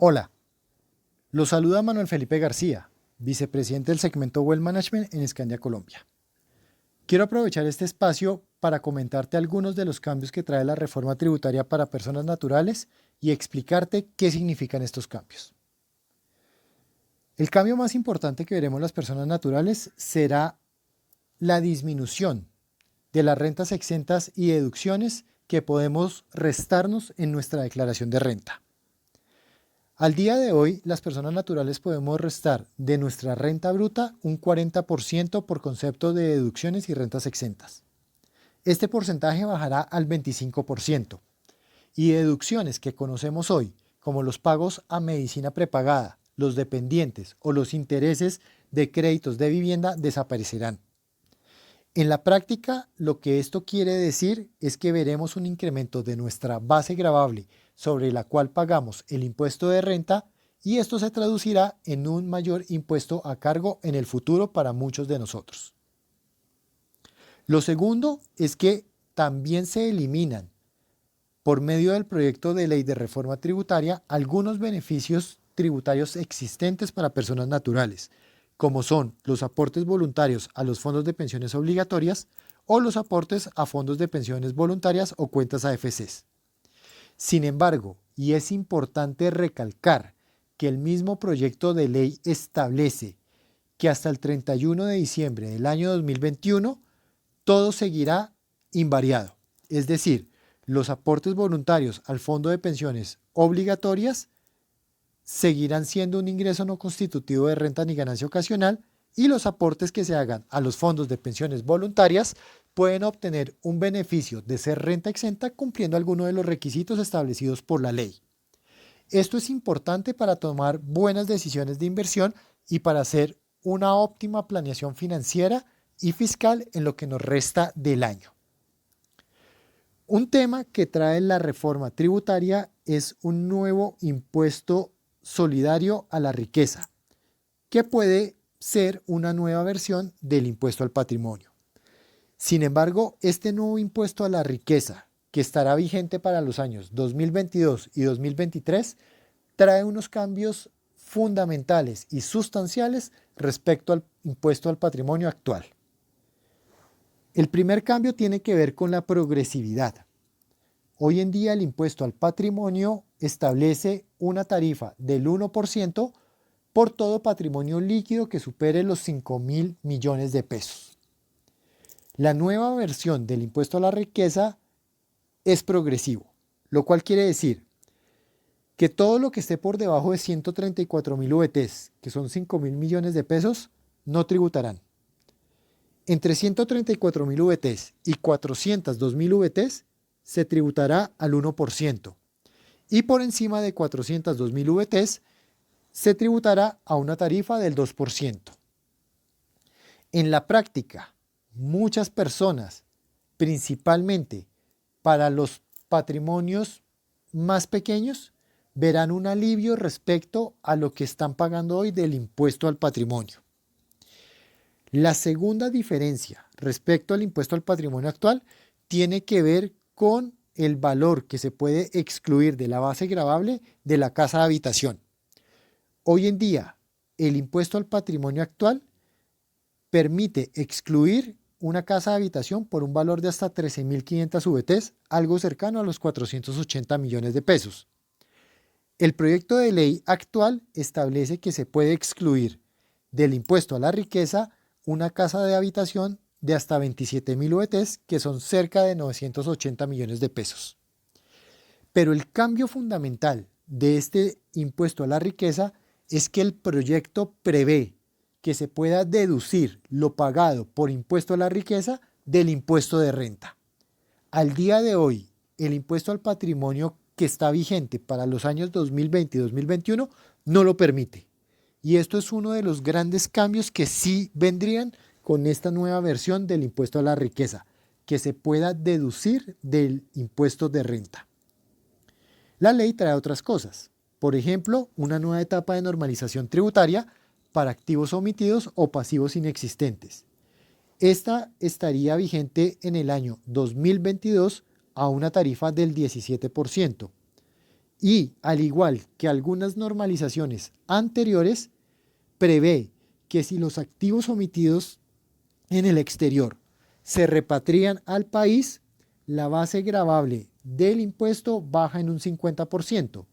Hola, los saluda Manuel Felipe García, vicepresidente del segmento Wealth Management en Scandia Colombia. Quiero aprovechar este espacio para comentarte algunos de los cambios que trae la reforma tributaria para personas naturales y explicarte qué significan estos cambios. El cambio más importante que veremos las personas naturales será la disminución de las rentas exentas y deducciones que podemos restarnos en nuestra declaración de renta. Al día de hoy, las personas naturales podemos restar de nuestra renta bruta un 40% por concepto de deducciones y rentas exentas. Este porcentaje bajará al 25% y deducciones que conocemos hoy, como los pagos a medicina prepagada, los dependientes o los intereses de créditos de vivienda, desaparecerán. En la práctica, lo que esto quiere decir es que veremos un incremento de nuestra base gravable sobre la cual pagamos el impuesto de renta y esto se traducirá en un mayor impuesto a cargo en el futuro para muchos de nosotros. Lo segundo es que también se eliminan por medio del proyecto de ley de reforma tributaria algunos beneficios tributarios existentes para personas naturales, como son los aportes voluntarios a los fondos de pensiones obligatorias o los aportes a fondos de pensiones voluntarias o cuentas AFCs. Sin embargo, y es importante recalcar que el mismo proyecto de ley establece que hasta el 31 de diciembre del año 2021 todo seguirá invariado, es decir, los aportes voluntarios al fondo de pensiones obligatorias seguirán siendo un ingreso no constitutivo de renta ni ganancia ocasional y los aportes que se hagan a los fondos de pensiones voluntarias pueden obtener un beneficio de ser renta exenta cumpliendo algunos de los requisitos establecidos por la ley. Esto es importante para tomar buenas decisiones de inversión y para hacer una óptima planeación financiera y fiscal en lo que nos resta del año. Un tema que trae la reforma tributaria es un nuevo impuesto solidario a la riqueza, que puede ser una nueva versión del impuesto al patrimonio. Sin embargo, este nuevo impuesto a la riqueza, que estará vigente para los años 2022 y 2023, trae unos cambios fundamentales y sustanciales respecto al impuesto al patrimonio actual. El primer cambio tiene que ver con la progresividad. Hoy en día el impuesto al patrimonio establece una tarifa del 1% por todo patrimonio líquido que supere los 5.000 millones de pesos. La nueva versión del impuesto a la riqueza es progresivo, lo cual quiere decir que todo lo que esté por debajo de 134.000 VTs, que son 5.000 millones de pesos, no tributarán. Entre 134.000 VTs y 402.000 VTs se tributará al 1% y por encima de 402.000 VTs se tributará a una tarifa del 2%. En la práctica, muchas personas, principalmente para los patrimonios más pequeños, verán un alivio respecto a lo que están pagando hoy del impuesto al patrimonio. La segunda diferencia respecto al impuesto al patrimonio actual tiene que ver con el valor que se puede excluir de la base gravable de la casa de habitación. Hoy en día, el impuesto al patrimonio actual permite excluir una casa de habitación por un valor de hasta 13.500 VTs, algo cercano a los 480 millones de pesos. El proyecto de ley actual establece que se puede excluir del impuesto a la riqueza una casa de habitación de hasta 27.000 VTs, que son cerca de 980 millones de pesos. Pero el cambio fundamental de este impuesto a la riqueza es que el proyecto prevé que se pueda deducir lo pagado por impuesto a la riqueza del impuesto de renta. Al día de hoy, el impuesto al patrimonio que está vigente para los años 2020 y 2021 no lo permite. Y esto es uno de los grandes cambios que sí vendrían con esta nueva versión del impuesto a la riqueza, que se pueda deducir del impuesto de renta. La ley trae otras cosas, por ejemplo, una nueva etapa de normalización tributaria para activos omitidos o pasivos inexistentes. Esta estaría vigente en el año 2022 a una tarifa del 17% y, al igual que algunas normalizaciones anteriores, prevé que si los activos omitidos en el exterior se repatrian al país, la base gravable del impuesto baja en un 50%,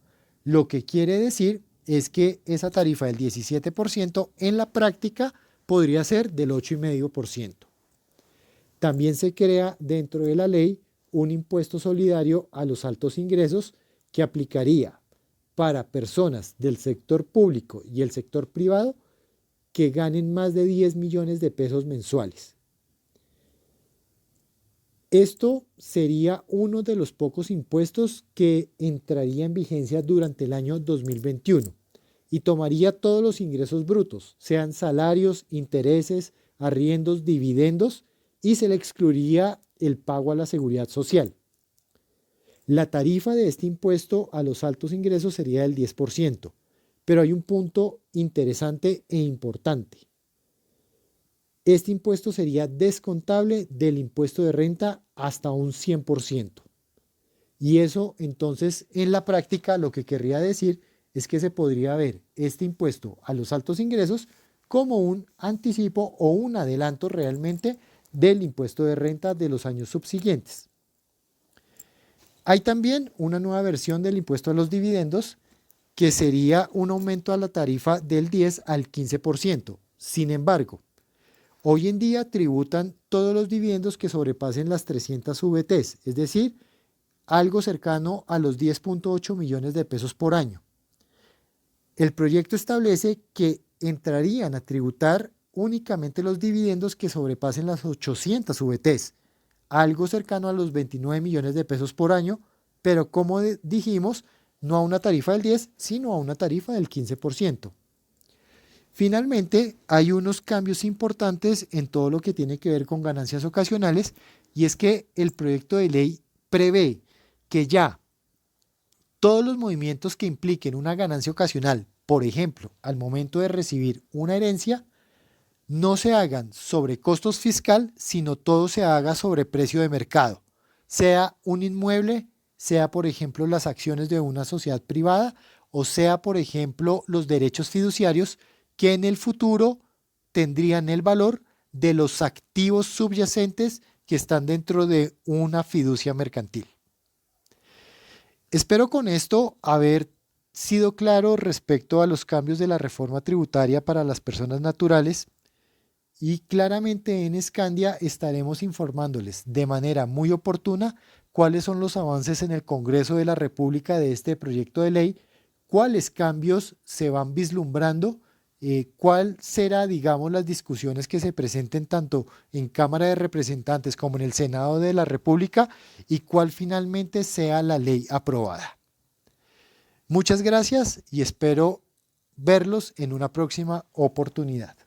lo que quiere decir es que esa tarifa del 17% en la práctica podría ser del 8,5%. También se crea dentro de la ley un impuesto solidario a los altos ingresos que aplicaría para personas del sector público y el sector privado que ganen más de 10 millones de pesos mensuales. Esto sería uno de los pocos impuestos que entraría en vigencia durante el año 2021 y tomaría todos los ingresos brutos, sean salarios, intereses, arriendos, dividendos, y se le excluiría el pago a la seguridad social. La tarifa de este impuesto a los altos ingresos sería del 10%, pero hay un punto interesante e importante. Este impuesto sería descontable del impuesto de renta hasta un 100%. Y eso entonces en la práctica lo que querría decir es que se podría ver este impuesto a los altos ingresos como un anticipo o un adelanto realmente del impuesto de renta de los años subsiguientes. Hay también una nueva versión del impuesto a los dividendos que sería un aumento a la tarifa del 10 al 15%. Sin embargo, hoy en día tributan todos los dividendos que sobrepasen las 300 VTs, es decir, algo cercano a los 10,8 millones de pesos por año. El proyecto establece que entrarían a tributar únicamente los dividendos que sobrepasen las 800 VTs, algo cercano a los 29 millones de pesos por año, pero como dijimos, no a una tarifa del 10, sino a una tarifa del 15%. Finalmente, hay unos cambios importantes en todo lo que tiene que ver con ganancias ocasionales, y es que el proyecto de ley prevé que ya todos los movimientos que impliquen una ganancia ocasional, por ejemplo, al momento de recibir una herencia, no se hagan sobre costos fiscal, sino todo se haga sobre precio de mercado, sea un inmueble, sea por ejemplo las acciones de una sociedad privada o sea por ejemplo los derechos fiduciarios que en el futuro tendrían el valor de los activos subyacentes que están dentro de una fiducia mercantil. Espero con esto haber sido claro respecto a los cambios de la reforma tributaria para las personas naturales y claramente en Scandia estaremos informándoles de manera muy oportuna cuáles son los avances en el Congreso de la República de este proyecto de ley, cuáles cambios se van vislumbrando, cuál será, digamos, las discusiones que se presenten tanto en Cámara de Representantes como en el Senado de la República y cuál finalmente sea la ley aprobada. Muchas gracias y espero verlos en una próxima oportunidad.